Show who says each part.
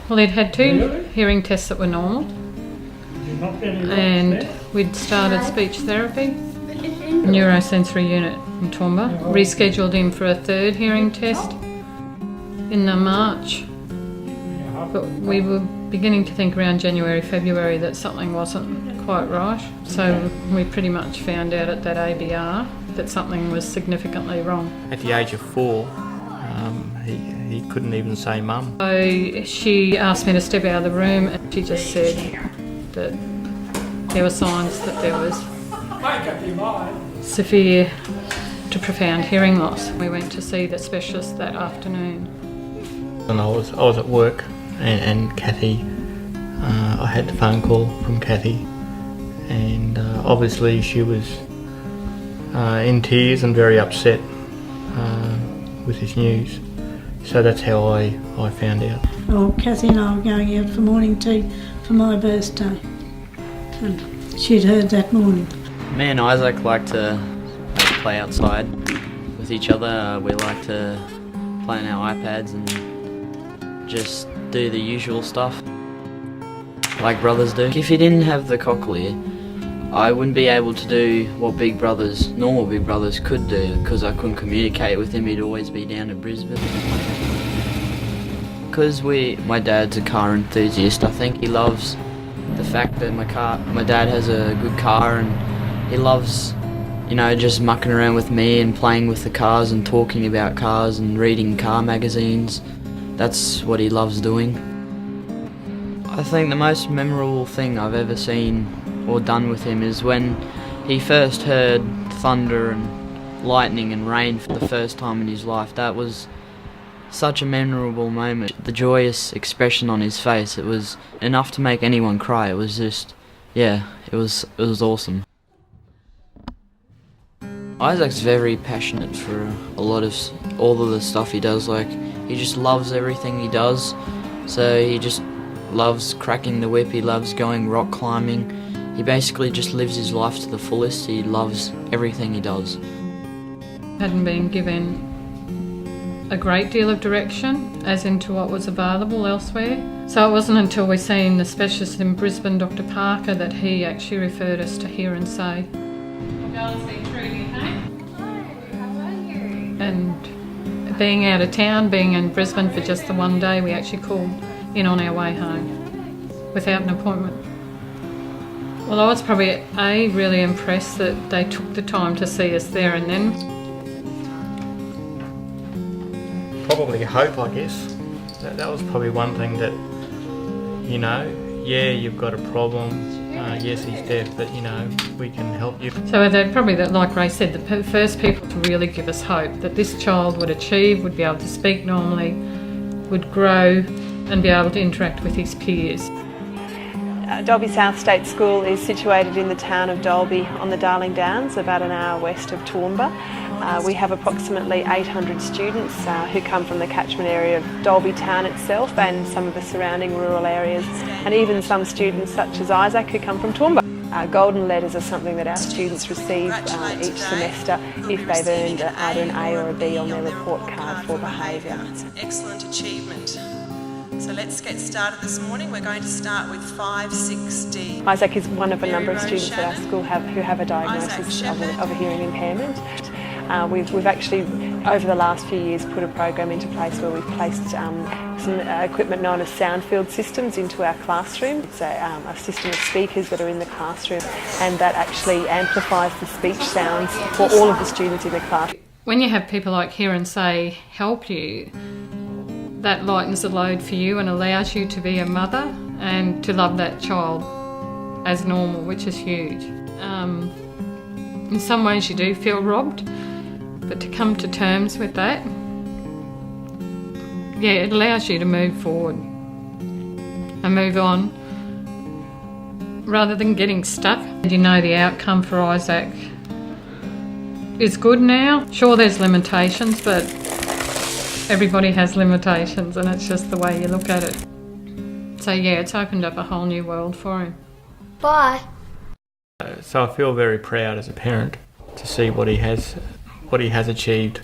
Speaker 1: Well, he'd had two hearing tests that were normal, and we'd started speech therapy, neurosensory unit in Toowoomba, rescheduled him for a third hearing test in March, but we were beginning to think around January, February that something wasn't quite right, so we pretty much found out at that ABR that something was significantly wrong.
Speaker 2: At the age of 4, he couldn't even say mum.
Speaker 1: So she asked me to step out of the room, and she just said that there were signs that there was severe to profound hearing loss. We went to see the specialist that afternoon.
Speaker 2: And I was at work, and Kathy, I had the phone call from Kathy, and obviously she was in tears and very upset with this news. So that's how I found out.
Speaker 3: Oh, Kathy and I were going out for morning tea for my birthday, and she'd heard that morning.
Speaker 4: Me and Izak like to play outside with each other. We like to play on our iPads and just do the usual stuff like brothers do. If he didn't have the cochlea, I wouldn't be able to do what normal big brothers could do, because I couldn't communicate with him. He'd always be down in Brisbane. Because my dad's a car enthusiast, I think he loves the fact that my dad has a good car, and he loves, just mucking around with me and playing with the cars and talking about cars and reading car magazines. That's what he loves doing. I think the most memorable thing I've ever seen or done with him is when he first heard thunder and lightning and rain for the first time in his life. That was such a memorable moment. The joyous expression on his face, it was enough to make anyone cry. It was just, it was awesome. Izak's very passionate for all of the stuff he does. Like, he just loves everything he does. So he just loves cracking the whip, he loves going rock climbing. He basically just lives his life to the fullest. He loves everything he does.
Speaker 1: Hadn't been given a great deal of direction as into what was available elsewhere. So it wasn't until we seen the specialist in Brisbane, Dr. Parker, that he actually referred us to Hear and Say. And being out of town, being in Brisbane for just the one day, we actually called in on our way home without an appointment. Well, I was probably really impressed that they took the time to see us there and then.
Speaker 2: Probably hope, I guess. That was probably one thing that, you've got a problem, yes, he's deaf, but, we can help you.
Speaker 1: So they're probably, like Ray said, the first people to really give us hope that this child would achieve, would be able to speak normally, would grow and be able to interact with his peers.
Speaker 5: Dalby South State School is situated in the town of Dalby on the Darling Downs, about an hour west of Toowoomba. We have approximately 800 students who come from the catchment area of Dalby town itself and some of the surrounding rural areas, and even some students such as Izak who come from Toowoomba. Golden letters are something that our students receive each semester if they've earned either an A or a B on their report card for behaviour.
Speaker 6: It's an excellent achievement. So let's get started this morning. We're going to start with 5-6D.
Speaker 5: Izak is one of a number of students at our school who have a diagnosis of a hearing impairment. We've actually, over the last few years, put a program into place where we've placed some equipment known as sound field systems into our classroom. It's a system of speakers that are in the classroom, and that actually amplifies the speech sounds for all of the students in the class.
Speaker 1: When you have people like Hear and Say help you, that lightens the load for you and allows you to be a mother and to love that child as normal, which is huge. In some ways you do feel robbed, but to come to terms with that, it allows you to move forward and move on rather than getting stuck. You know the outcome for Izak is good now. Sure, there's limitations, but everybody has limitations, and it's just the way you look at it. So it's opened up a whole new world for him.
Speaker 7: Bye.
Speaker 2: So I feel very proud as a parent to see what he has achieved.